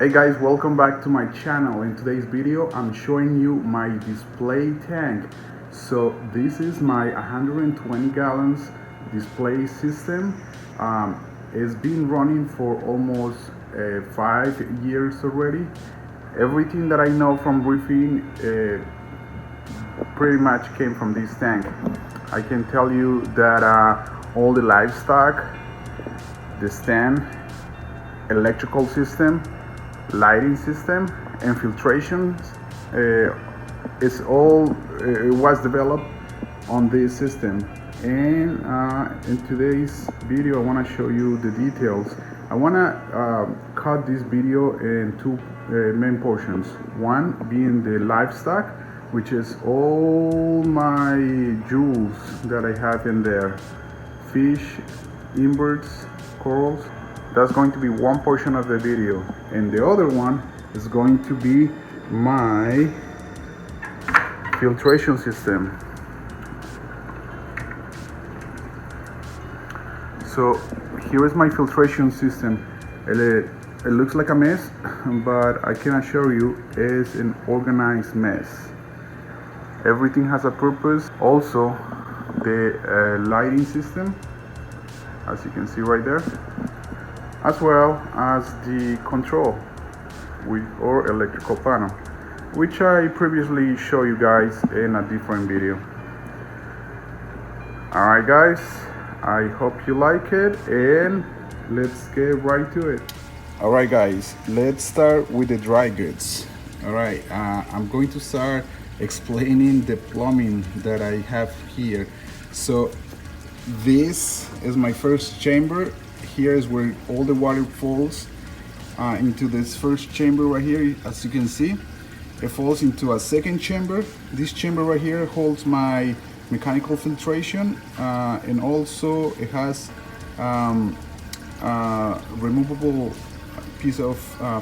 Hey guys, welcome back to my channel. In today's video I'm showing you my display tank. So this is my 120 gallons display system. It's been running for almost 5 years already. Everything that I know from roofing pretty much came from this tank. I can tell you that all the livestock, the stand, electrical system, lighting system, and filtration it was developed on this system. And in today's video I want to show you the details. I want to cut this video in two main portions. One being the livestock, which is all my jewels that I have in there: fish, inverts, corals. That's going to be one portion of the video, and the other one is going to be my filtration system. So here is my filtration system. It looks like a mess, but I can assure you it's an organized mess. Everything has a purpose. Also the lighting system, as you can see right there, as well as the control with our electrical panel, which I previously showed you guys in a different video. Alright guys, I hope you like it, and let's get right to it. Alright guys, let's start with the dry goods. Alright, I'm going to start explaining the plumbing that I have here. So this is my first chamber. Here is where all the water falls into this first chamber right here. As you can see, it falls into a second chamber. This chamber right here holds my mechanical filtration, and also it has removable piece of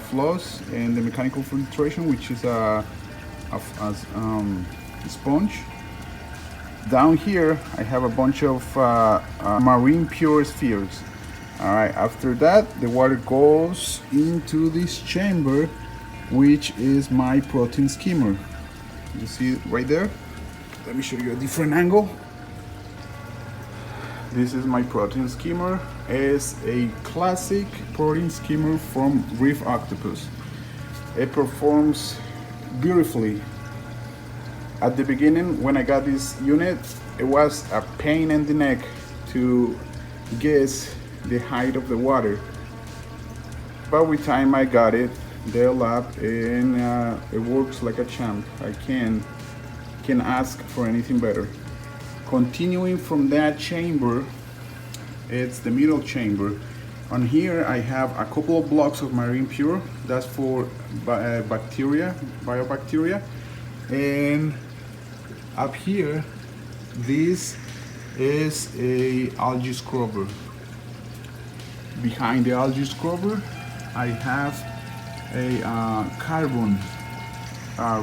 floss and the mechanical filtration, which is a sponge. Down here I have a bunch of marine pure spheres. Alright, after that the water goes into this chamber, which is my protein skimmer. You see it right there? Let me show you a different angle. This is my protein skimmer. It's a classic protein skimmer from Reef Octopus. It performs beautifully. At the beginning, when I got this unit, it was a pain in the neck to guess the height of the water, but with time I got it developed, and it works like a champ. I can ask for anything better. Continuing from that chamber, it's the middle chamber. On here I have a couple of blocks of marine pure. That's for bacteria, biobacteria. And up here, this is a algae scrubber. Behind the algae scrubber, I have a carbon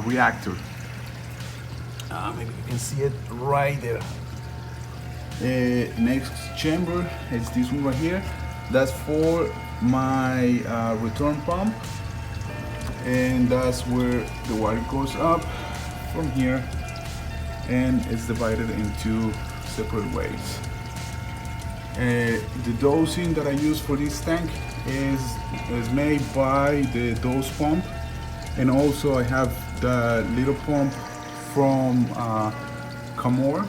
reactor. Maybe you can see it right there. Next chamber is this one right here. That's for my return pump, and that's where the water goes up from here, and it's divided into separate ways. The dosing that I use for this tank is made by the dose pump, and also I have the little pump from Camor.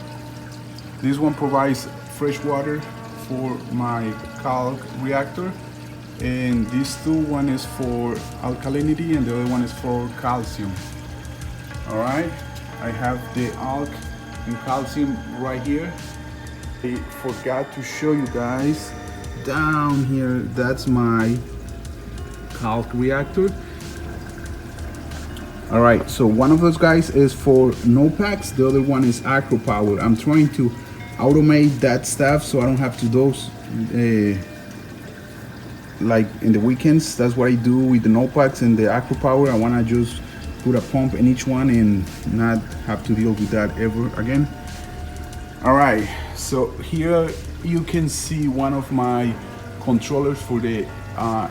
This one provides fresh water for my calc reactor, and these two, one is for alkalinity and the other one is for calcium. Alright, I have the alk and calcium right here. I forgot to show you guys down here. That's my calc reactor. Alright, so one of those guys is for no packs, the other one is acro power. I'm trying to automate that stuff so I don't have to dose like in the weekends. That's what I do with the no packs and the acro power. I want to just put a pump in each one and not have to deal with that ever again. Alright, so here you can see one of my controllers for the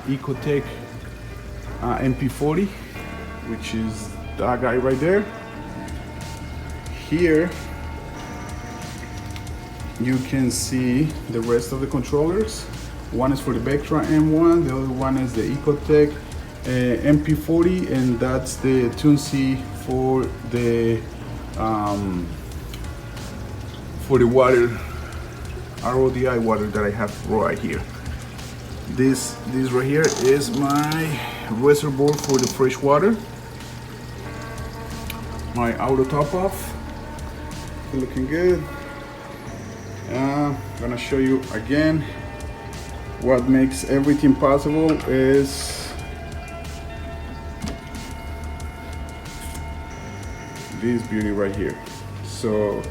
Ecotech MP40, which is that guy right there. Here you can see the rest of the controllers. One is for the Vectra M1, the other one is the Ecotech MP40, and that's the Tune-C for the water, RODI water that I have right here. This right here is my reservoir for the fresh water. My auto top off, looking good. I'm gonna show you again what makes everything possible is this beauty right here. So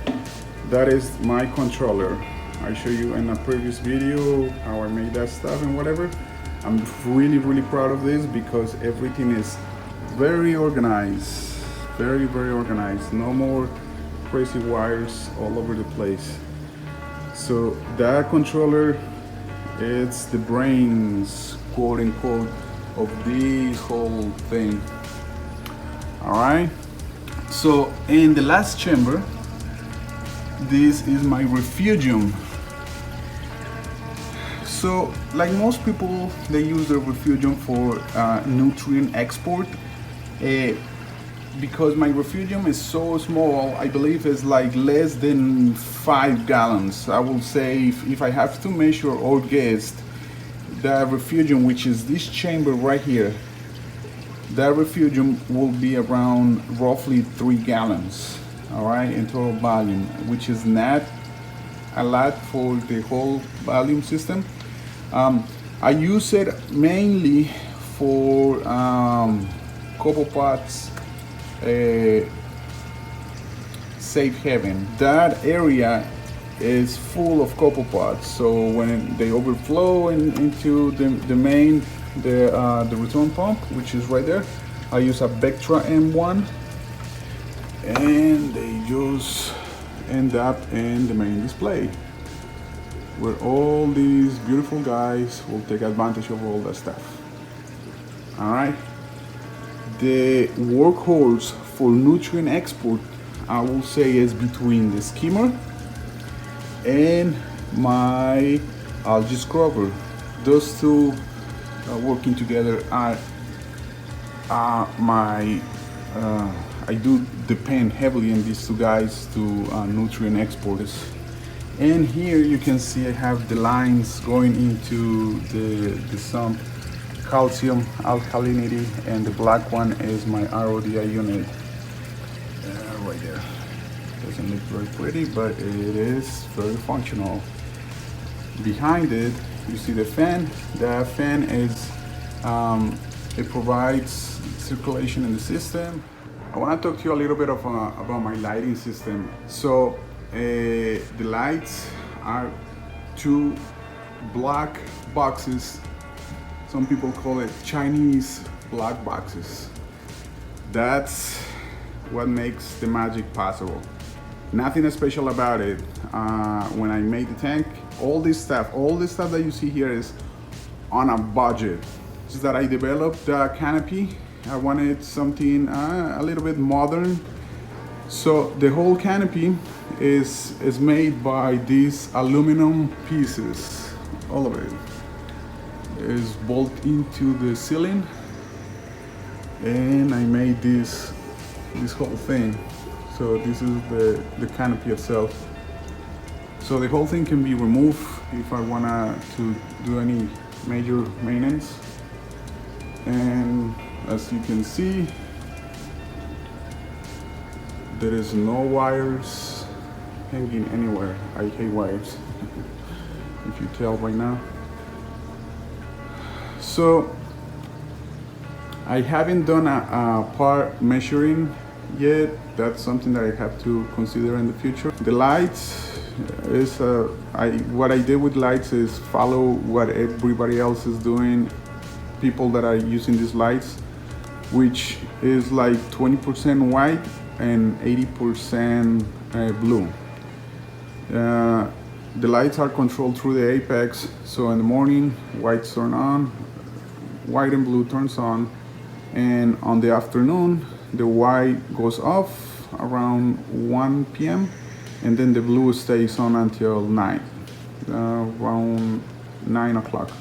that is my controller. I showed you in a previous video how I made that stuff and whatever. I'm really proud of this because everything is very organized, very organized. No more crazy wires all over the place. So that controller, it's the brains, quote unquote, of this whole thing. All right. So in the last chamber, this is my refugium. So like most people, they use the refugium for nutrient export. Because my refugium is so small, I believe it's like less than 5 gallons. I will say if I have to measure or guess, the refugium, which is this chamber right here, that refugium will be around roughly 3 gallons, all right, in total volume, which is not a lot for the whole volume system. I use it mainly for copepods, safe haven. That area is full of copepods, so when they overflow into the main, the return pump, which is right there, I use a Vectra M1, and they just end up in the main display, where all these beautiful guys will take advantage of all that stuff. All right. The workhorse for nutrient export, I will say, is between the skimmer and my algae scrubber. Those two working together are I do depend heavily on these two guys to nutrient exporters. And here you can see I have the lines going into the sump, calcium, alkalinity, and the black one is my RODI unit. Right there. Doesn't look very pretty, but it is very functional. Behind it, you see the fan. The fan is, it provides circulation in the system. I want to talk to you a little bit about my lighting system. So the lights are 2 black boxes. Some people call it Chinese black boxes. That's what makes the magic possible. Nothing special about it. When I made the tank, all this stuff that you see here is on a budget. Just that I developed the canopy. I wanted something a little bit modern. So the whole canopy is made by these aluminum pieces. All of it is bolted into the ceiling, and I made this whole thing. So this is the canopy itself. So the whole thing can be removed if I wanna to do any major maintenance. And as you can see, there is no wires hanging anywhere. I hate wires, if you tell right now. So I haven't done a part measuring yet. That's something that I have to consider in the future. The lights is what I did with lights is follow what everybody else is doing. People that are using these lights, which is like 20% white and 80% blue. The lights are controlled through the apex. So in the morning, whites turn on, white and blue turns on. and on the afternoon the white goes off around 1 p.m. and then the blue stays on until 9, around 9 o'clock.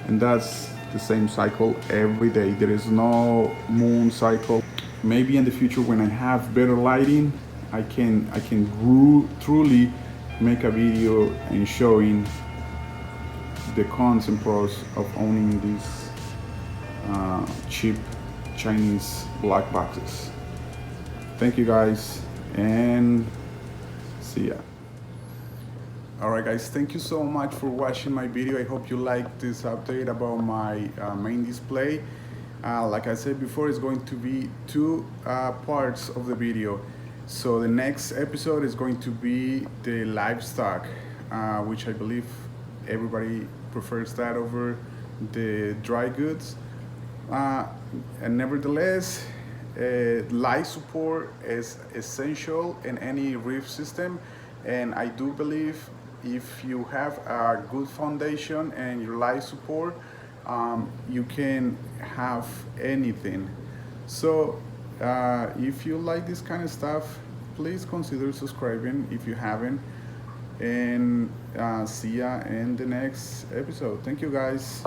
And that's the same cycle every day. There is no moon cycle. Maybe in the future when I have better lighting, I can truly make a video and showing the cons and pros of owning these cheap Chinese black boxes. Thank you guys, and see ya. Alright guys, thank you so much for watching my video. I hope you liked this update about my main display. Like I said before, it's going to be two parts of the video. So the next episode is going to be the livestock, which I believe everybody prefers that over the dry goods. And nevertheless, light support is essential in any reef system, and I do believe if you have a good foundation and your light support, you can have anything. So if you like this kind of stuff, please consider subscribing if you haven't, and see ya in the next episode. Thank you guys.